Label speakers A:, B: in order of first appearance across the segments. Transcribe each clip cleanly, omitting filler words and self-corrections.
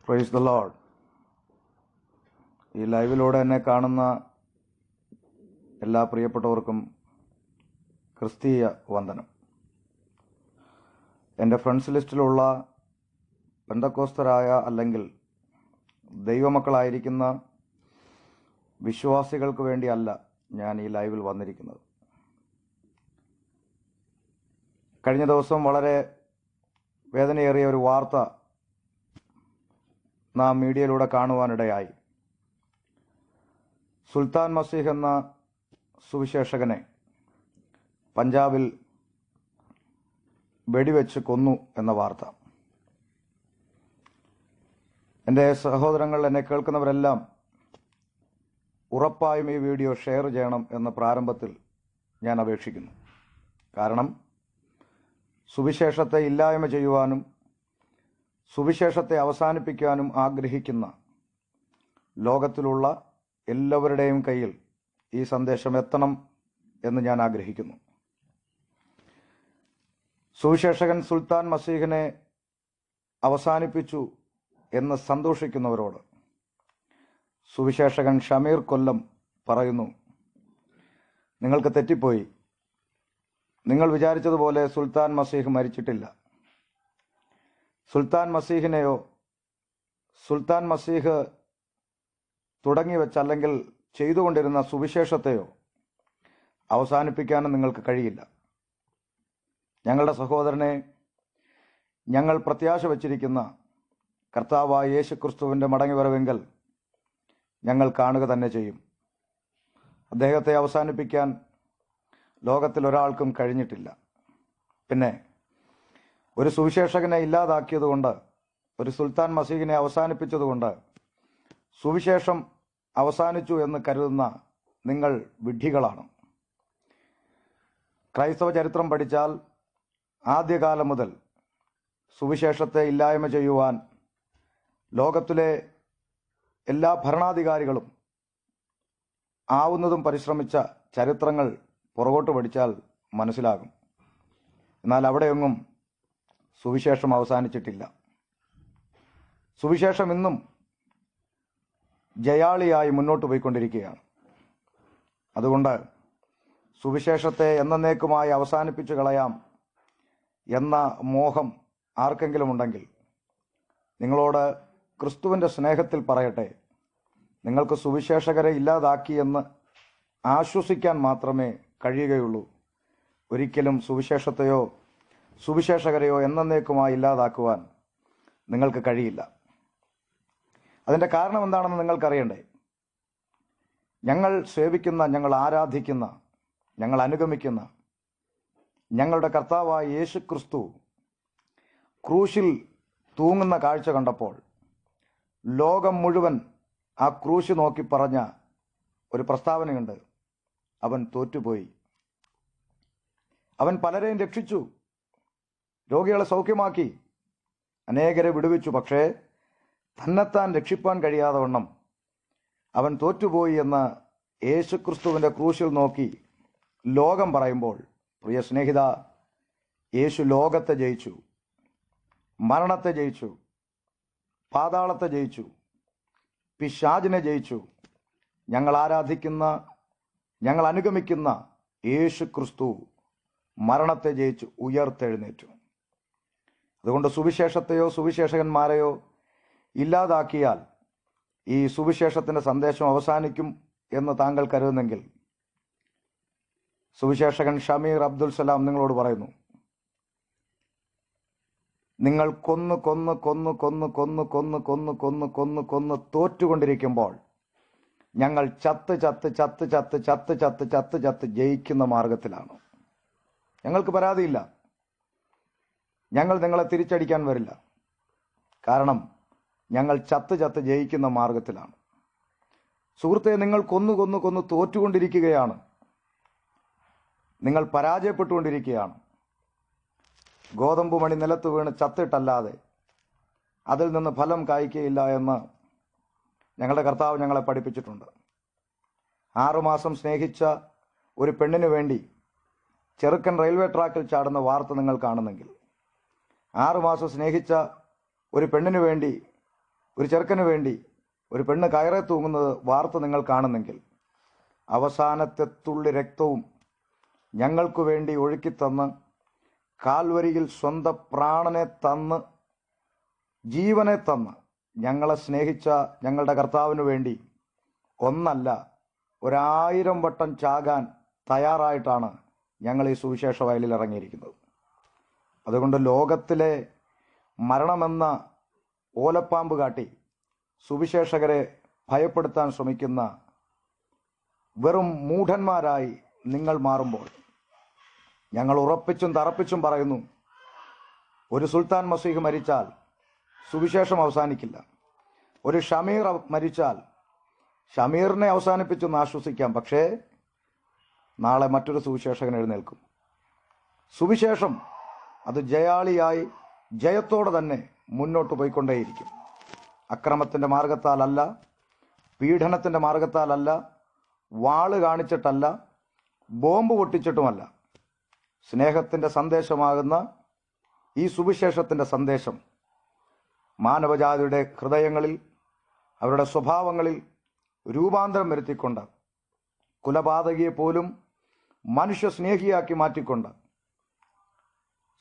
A: Praise the Lord. ഈ ലൈവിലൂടെ എന്നെ കാണുന്ന എല്ലാ പ്രിയപ്പെട്ടവർക്കും ക്രിസ്തീയ വന്ദനം. എൻ്റെ ഫ്രണ്ട്സ് ലിസ്റ്റിലുള്ള പെന്തക്കോസ്തരായ അല്ലെങ്കിൽ ദൈവമക്കളായിരിക്കുന്ന വിശ്വാസികൾക്ക് വേണ്ടിയല്ല ഞാൻ ഈ ലൈവിൽ വന്നിരിക്കുന്നത്. കഴിഞ്ഞ ദിവസം വളരെ വേദനയേറിയ ഒരു വാർത്ത നാം മീഡിയയിലൂടെ കാണുവാനിടയായി. സുൽത്താൻ മസീഹ് എന്ന സുവിശേഷകനെ പഞ്ചാബിൽ വെടിവെച്ച് കൊന്നു എന്ന വാർത്ത. എൻ്റെ സഹോദരങ്ങൾ, എന്നെ കേൾക്കുന്നവരെല്ലാം ഉറപ്പായും ഈ വീഡിയോ ഷെയർ ചെയ്യണം എന്ന് പ്രാരംഭത്തിൽ ഞാൻ അപേക്ഷിക്കുന്നു. കാരണം സുവിശേഷത്തെ ഇല്ലായ്മ ചെയ്യുവാനും സുവിശേഷത്തെ അവസാനിപ്പിക്കാനും ആഗ്രഹിക്കുന്ന ലോകത്തിലുള്ള എല്ലാവരുടെയും കയ്യിൽ ഈ സന്ദേശം എത്തണം എന്ന് ഞാൻ ആഗ്രഹിക്കുന്നു. സുവിശേഷകൻ സുൽത്താൻ മസീഹിനെ അവസാനിപ്പിച്ചു എന്ന് സന്തോഷിക്കുന്നവരോട് സുവിശേഷകൻ ഷമീർ കൊല്ലം പറയുന്നു, നിങ്ങൾക്ക് തെറ്റിപ്പോയി. നിങ്ങൾ വിചാരിച്ചതുപോലെ സുൽത്താൻ മസീഹ് മരിച്ചിട്ടില്ല. സുൽത്താൻ മസീഹിനെയോ സുൽത്താൻ മസീഹ് തുടങ്ങി വെച്ചല്ലെങ്കിൽ ചെയ്തുകൊണ്ടിരുന്ന സുവിശേഷത്തെയോ അവസാനിപ്പിക്കാനും നിങ്ങൾക്ക് കഴിയില്ല. ഞങ്ങളുടെ സഹോദരനെ ഞങ്ങൾ പ്രത്യാശ വച്ചിരിക്കുന്ന കർത്താവായ യേശു ക്രിസ്തുവിൻ്റെ മടങ്ങിവരവെങ്കിൽ ഞങ്ങൾ കാണുക തന്നെ ചെയ്യും. അദ്ദേഹത്തെ അവസാനിപ്പിക്കാൻ ലോകത്തിൽ ഒരാൾക്കും കഴിഞ്ഞിട്ടില്ല. പിന്നെ ഒരു സുവിശേഷകനെ ഇല്ലാതാക്കിയതുകൊണ്ട്, ഒരു സുൽത്താൻ മസീഹിനെ അവസാനിപ്പിച്ചതുകൊണ്ട് സുവിശേഷം അവസാനിച്ചു എന്ന് കരുതുന്ന നിങ്ങൾ വിഡ്ഢികളാണ്. ക്രൈസ്തവ ചരിത്രം പഠിച്ചാൽ ആദ്യകാലം മുതൽ സുവിശേഷത്തെ ഇല്ലായ്മ ചെയ്യുവാൻ ലോകത്തിലെ എല്ലാ ഭരണാധികാരികളും ആവുന്നതും പരിശ്രമിച്ച ചരിത്രങ്ങൾ പുറകോട്ട് പഠിച്ചാൽ മനസ്സിലാകും. എന്നാൽ അവിടെയൊന്നും സുവിശേഷം അവസാനിച്ചിട്ടില്ല. സുവിശേഷം ഇന്നും ജയാളിയായി മുന്നോട്ട് പോയിക്കൊണ്ടിരിക്കുകയാണ്. അതുകൊണ്ട് സുവിശേഷത്തെ എന്നേക്കുമായി അവസാനിപ്പിച്ചു കളയാം എന്ന മോഹം ആർക്കെങ്കിലും ഉണ്ടെങ്കിൽ നിങ്ങളോട് ക്രിസ്തുവിൻ്റെ സ്നേഹത്തിൽ പറയട്ടെ, നിങ്ങൾക്ക് സുവിശേഷകരെ ഇല്ലാതാക്കിയെന്ന് ആശ്വസിക്കാൻ മാത്രമേ കഴിയുകയുള്ളൂ. ഒരിക്കലും സുവിശേഷത്തെയോ സുവിശേഷകരെയോ എന്നേക്കുമായി ഇല്ലാതാക്കുവാൻ നിങ്ങൾക്ക് കഴിയില്ല. അതിൻ്റെ കാരണം എന്താണെന്ന് നിങ്ങൾക്കറിയണ്ടേ? ഞങ്ങൾ സേവിക്കുന്ന, ഞങ്ങൾ ആരാധിക്കുന്ന, ഞങ്ങൾ അനുഗമിക്കുന്ന ഞങ്ങളുടെ കർത്താവായ യേശു ക്രിസ്തു ക്രൂശിൽ തൂങ്ങുന്ന കാഴ്ച കണ്ടപ്പോൾ ലോകം മുഴുവൻ ആ ക്രൂശ് നോക്കി പറഞ്ഞ ഒരു പ്രസ്താവനയുണ്ട്: അവൻ തോറ്റുപോയി. അവൻ പലരെയും രക്ഷിച്ചു, രോഗികളെ സൗഖ്യമാക്കി, അനേകരെ വിടുവിച്ചു. പക്ഷേ തന്നെത്താൻ രക്ഷിപ്പാൻ കഴിയാതെ വണ്ണം അവൻ തോറ്റുപോയി എന്ന് യേശുക്രിസ്തുവിൻ്റെ ക്രൂശിൽ നോക്കി ലോകം പറയുമ്പോൾ, പ്രിയ സ്നേഹിത, യേശു ലോകത്തെ ജയിച്ചു, മരണത്തെ ജയിച്ചു, പാതാളത്തെ ജയിച്ചു, പിശാചിനെ ജയിച്ചു. ഞങ്ങൾ ആരാധിക്കുന്ന, ഞങ്ങൾ അനുഗമിക്കുന്ന യേശു ക്രിസ്തു മരണത്തെ ജയിച്ചു ഉയർത്തെഴുന്നേറ്റു. അതുകൊണ്ട് സുവിശേഷത്തെയോ സുവിശേഷകന്മാരെയോ ഇല്ലാതാക്കിയാൽ ഈ സുവിശേഷത്തിൻ്റെ സന്ദേശം അവസാനിക്കും എന്ന് താങ്കൾ കരുതുന്നെങ്കിൽ, സുവിശേഷകൻ ഷമീർ അബ്ദുൽ സലാം നിങ്ങളോട് പറയുന്നു, നിങ്ങൾ കൊന്ന് കൊന്ന് കൊന്ന് കൊന്ന് കൊന്ന് കൊന്ന് കൊന്ന് കൊന്ന് കൊന്ന് കൊന്ന് തോറ്റുകൊണ്ടിരിക്കുമ്പോൾ ഞങ്ങൾ ചത്ത് ചത്ത് ചത്ത് ചത്ത് ചത്ത് ചത്ത് ചത്ത് ചത്ത് ജയിക്കുന്ന മാർഗത്തിലാണ്. ഞങ്ങൾക്ക് പരാതിയില്ല. ഞങ്ങൾ നിങ്ങളെ തിരിച്ചടിക്കാൻ വരില്ല. കാരണം ഞങ്ങൾ ചത്ത് ചത്ത് ജയിക്കുന്ന മാർഗത്തിലാണ്. സുഹൃത്തെ, നിങ്ങൾ കൊന്നു കൊന്നു കൊന്നു തോറ്റുകൊണ്ടിരിക്കുകയാണ്. നിങ്ങൾ പരാജയപ്പെട്ടുകൊണ്ടിരിക്കുകയാണ്. ഗോതമ്പ് മണി നിലത്ത് വീണ് ചത്തിട്ടല്ലാതെ അതിൽ നിന്ന് ഫലം കായ്ക്കുകയില്ല എന്ന് ഞങ്ങളുടെ കർത്താവ് ഞങ്ങളെ പഠിപ്പിച്ചിട്ടുണ്ട്. 6 മാസം സ്നേഹിച്ച ഒരു പെണ്ണിനു വേണ്ടി ചെറുക്കൻ റെയിൽവേ ട്രാക്കിൽ ചാടുന്ന വാർത്ത നിങ്ങൾ കാണുന്നെങ്കിൽ, 6 മാസം സ്നേഹിച്ച ഒരു പെണ്ണിനു വേണ്ടി ഒരു ചെറുക്കന് വേണ്ടി ഒരു പെണ്ണ് കയറെ തൂങ്ങുന്നത് വാർത്ത നിങ്ങൾ കാണുന്നെങ്കിൽ അവസാനത്തെ തുള്ളി രക്തവും ഞങ്ങൾക്ക് വേണ്ടി ഒഴുക്കിത്തന്ന് കാൽവരിയിൽ സ്വന്തം പ്രാണനെ തന്ന് ജീവനെ തന്ന് ഞങ്ങളെ സ്നേഹിച്ച ഞങ്ങളുടെ കർത്താവിന് വേണ്ടി ഒന്നല്ല 1000 വട്ടം ചാകാൻ തയ്യാറായിട്ടാണ് ഞങ്ങൾ ഈ സുവിശേഷ വയലിൽ ഇറങ്ങിയിരിക്കുന്നത്. അതുകൊണ്ട് ലോകത്തിലെ മരണമെന്ന ഓലപ്പാമ്പ് കാട്ടി സുവിശേഷകരെ ഭയപ്പെടുത്താൻ ശ്രമിക്കുന്ന വെറും മൂഢന്മാരായി നിങ്ങൾ മാറുമ്പോൾ ഞങ്ങൾ ഉറപ്പിച്ചും തറപ്പിച്ചും പറയുന്നു, ഒരു സുൽത്താൻ മസീഹ് മരിച്ചാൽ സുവിശേഷം അവസാനിക്കില്ല. ഒരു ഷമീർ മരിച്ചാൽ ഷമീറിനെ അവസാനിപ്പിച്ചൊന്ന് ആശ്വസിക്കാം, പക്ഷേ നാളെ മറ്റൊരു സുവിശേഷകൻ എഴുന്നേൽക്കും. സുവിശേഷം അത് ജയാളിയായി ജയത്തോടെ തന്നെ മുന്നോട്ട് പോയിക്കൊണ്ടേയിരിക്കും. അക്രമത്തിൻ്റെ മാർഗത്താലല്ല, പീഡനത്തിൻ്റെ മാർഗത്താലല്ല, വാള് കാണിച്ചിട്ടല്ല, ബോംബ് പൊട്ടിച്ചിട്ടുമല്ല. സ്നേഹത്തിൻ്റെ സന്ദേശമാകുന്ന ഈ സുവിശേഷത്തിൻ്റെ സന്ദേശം മാനവജാതിയുടെ ഹൃദയങ്ങളിൽ, അവരുടെ സ്വഭാവങ്ങളിൽ രൂപാന്തരം വരുത്തിക്കൊണ്ട്, കുലപാതകിയെ പോലും മനുഷ്യ സ്നേഹിയാക്കി മാറ്റിക്കൊണ്ട്,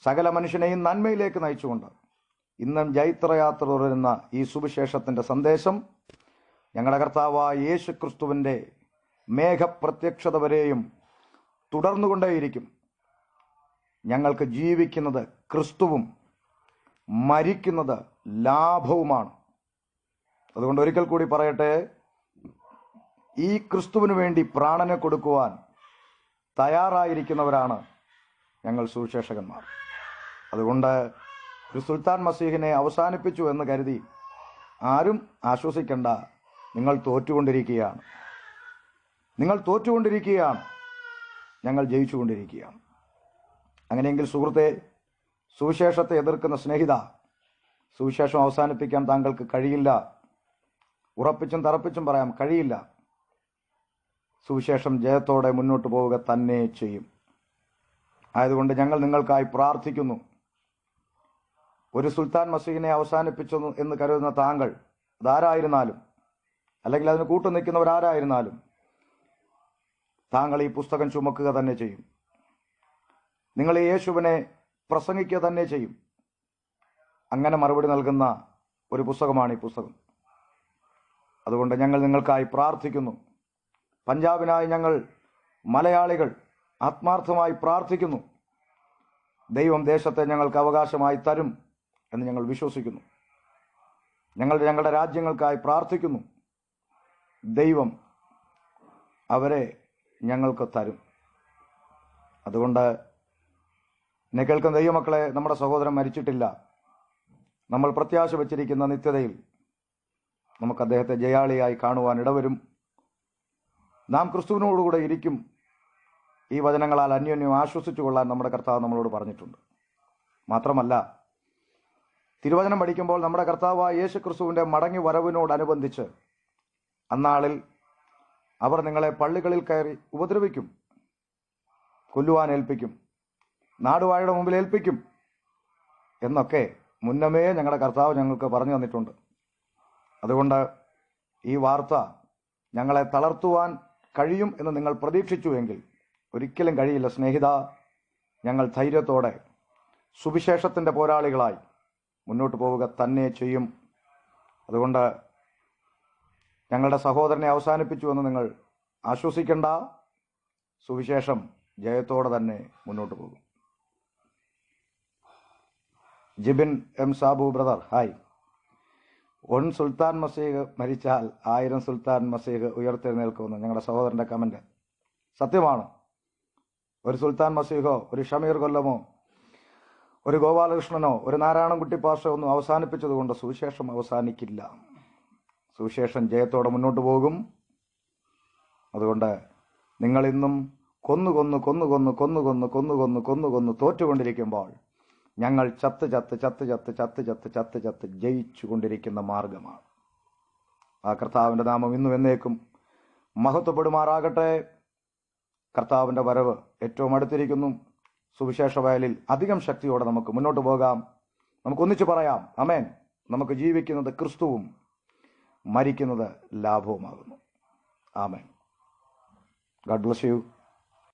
A: സകല മനുഷ്യനെയും നന്മയിലേക്ക് നയിച്ചുകൊണ്ട് ഇന്നും ജൈത്രയാത്ര തുടരുന്ന ഈ സുവിശേഷത്തിൻ്റെ സന്ദേശം ഞങ്ങളുടെ കർത്താവായ യേശു ക്രിസ്തുവിൻ്റെ മേഘപ്രത്യക്ഷത വരെയും തുടർന്നുകൊണ്ടേയിരിക്കും. ഞങ്ങൾക്ക് ജീവിക്കുന്നത് ക്രിസ്തുവും മരിക്കുന്നത് ലാഭവുമാണ്. അതുകൊണ്ട് ഒരിക്കൽ കൂടി പറയട്ടെ, ഈ ക്രിസ്തുവിന് വേണ്ടി പ്രാണനെ കൊടുക്കുവാൻ തയ്യാറായിരിക്കുന്നവരാണ് ഞങ്ങൾ സുവിശേഷകന്മാർ. അതുകൊണ്ട് ഒരു സുൽത്താൻ മസീഹിനെ അവസാനിപ്പിച്ചു എന്ന് കരുതി ആരും ആശ്വസിക്കേണ്ട. നിങ്ങൾ തോറ്റുകൊണ്ടിരിക്കുകയാണ്, നിങ്ങൾ തോറ്റുകൊണ്ടിരിക്കുകയാണ്, ഞങ്ങൾ ജയിച്ചുകൊണ്ടിരിക്കുകയാണ്. അങ്ങനെയെങ്കിൽ സുഹൃത്തെ, സുവിശേഷത്തെ എതിർക്കുന്ന സ്നേഹിത, സുവിശേഷം അവസാനിപ്പിക്കാൻ താങ്കൾക്ക് കഴിയില്ല. ഉറപ്പിച്ചും തറപ്പിച്ചും പറയാം, കഴിയില്ല. സുവിശേഷം ജയത്തോടെ മുന്നോട്ട് പോവുക തന്നെ ചെയ്യും. ആയതുകൊണ്ട് ഞങ്ങൾ നിങ്ങൾക്കായി പ്രാർത്ഥിക്കുന്നു. ഒരു സുൽത്താൻ മസീഹിനെ അവസാനിപ്പിച്ചു എന്ന് കരുതുന്ന താങ്കൾ, അതാരായിരുന്നാലും അല്ലെങ്കിൽ അതിന് കൂട്ടു നിൽക്കുന്നവരാരായിരുന്നാലും, താങ്കൾ ഈ പുസ്തകം ചുമക്കുക തന്നെ ചെയ്യും. നിങ്ങൾ ഈ യേശുവിനെ പ്രസംഗിക്കുക തന്നെ ചെയ്യും. അങ്ങനെ മറുപടി നൽകുന്ന ഒരു പുസ്തകമാണ് ഈ പുസ്തകം. അതുകൊണ്ട് ഞങ്ങൾ നിങ്ങൾക്കായി പ്രാർത്ഥിക്കുന്നു. പഞ്ചാബിനായി ഞങ്ങൾ മലയാളികൾ ആത്മാർത്ഥമായി പ്രാർത്ഥിക്കുന്നു. ദൈവം ദേശത്തെ ഞങ്ങൾക്ക് അവകാശമായി തരും എന്ന് ഞങ്ങൾ വിശ്വസിക്കുന്നു. ഞങ്ങളുടെ രാജ്യങ്ങൾക്കായി പ്രാർത്ഥിക്കുന്നു. ദൈവം അവരെ ഞങ്ങൾക്ക് തരും. അതുകൊണ്ട് എന്നെ കേൾക്കുന്ന ദൈവമക്കളെ, നമ്മുടെ സഹോദരൻ മരിച്ചിട്ടില്ല. നമ്മൾ പ്രത്യാശ വച്ചിരിക്കുന്ന നിത്യതയിൽ നമുക്ക് അദ്ദേഹത്തെ ജയാളിയായി കാണുവാൻ ഇടവരും. നാം ക്രിസ്തുവിനോടുകൂടെ ഇരിക്കും. ഈ വചനങ്ങളാൽ അന്യോന്യം ആശ്വസിച്ചു കൊള്ളാൻ നമ്മുടെ കർത്താവ് നമ്മളോട് പറഞ്ഞിട്ടുണ്ട്. മാത്രമല്ല, തിരുവചനം പഠിക്കുമ്പോൾ നമ്മുടെ കർത്താവായ യേശു ക്രിസ്തുവിൻ്റെ മടങ്ങി വരവിനോടനുബന്ധിച്ച് അന്നാളിൽ അവർ നിങ്ങളെ പള്ളികളിൽ കയറി ഉപദ്രവിക്കും, കൊല്ലുവാൻ ഏൽപ്പിക്കും, നാടുവാഴയുടെ മുമ്പിൽ ഏൽപ്പിക്കും എന്നൊക്കെ മുന്നമേ ഞങ്ങളുടെ കർത്താവ് ഞങ്ങൾക്ക് പറഞ്ഞു തന്നിട്ടുണ്ട്. അതുകൊണ്ട് ഈ വാർത്ത ഞങ്ങളെ തളർത്തുവാൻ കഴിയും എന്ന് നിങ്ങൾ പ്രതീക്ഷിച്ചുവെങ്കിൽ ഒരിക്കലും കഴിയില്ല സ്നേഹിത. ഞങ്ങൾ ധൈര്യത്തോടെ സുവിശേഷത്തിൻ്റെ പോരാളികളായി മുന്നോട്ട് പോവുക തന്നെ ചെയ്യും. അതുകൊണ്ട് ഞങ്ങളുടെ സഹോദരനെ അവസാനിപ്പിച്ചു എന്ന് നിങ്ങൾ ആശ്വസിക്കേണ്ട. സുവിശേഷം ജയത്തോടെ തന്നെ മുന്നോട്ട് പോകും. Jibin M Sabu brother, hi. 1 സുൽത്താൻ മസീഹ് മരിച്ചാൽ 1000 സുൽത്താൻ മസീഹ് ഉയർത്തെഴുന്നേൽക്കുമെന്ന് ഞങ്ങളുടെ സഹോദരൻ്റെ കമൻറ്റ് സത്യമാണ്. ഒരു സുൽത്താൻ മസീഹോ, ഒരു ഷമീർ കൊല്ലമോ, ഒരു ഗോപാലകൃഷ്ണനോ, ഒരു നാരായണൻകുട്ടി പാഷയോ ഒന്നും അവസാനിപ്പിച്ചതുകൊണ്ട് സുവിശേഷം അവസാനിക്കില്ല. സുവിശേഷം ജയത്തോടെ മുന്നോട്ട് പോകും. അതുകൊണ്ട് നിങ്ങളിന്നും കൊന്നു തോറ്റുകൊണ്ടിരിക്കുമ്പോൾ ഞങ്ങൾ ചത്ത് ജയിച്ചു കൊണ്ടിരിക്കുന്ന മാർഗമാണ്. ആ കർത്താവിൻ്റെ നാമം ഇന്നും എന്നേക്കും മഹത്വപ്പെടുമാറാകട്ടെ. കർത്താവിൻ്റെ വരവ് ഏറ്റവും അടുത്തിരിക്കുന്നു. സുവിശേഷ വയലിൽ അധികം ശക്തിയോടെ നമുക്ക് മുന്നോട്ട് പോകാം. നമുക്ക് ഒന്നിച്ചു പറയാം, ആമേൻ. നമുക്ക് ജീവിക്കുന്നത് ക്രിസ്തുവും മരിക്കുന്നത് ലാഭവുമാകുന്നു. ആമേൻ. God bless U.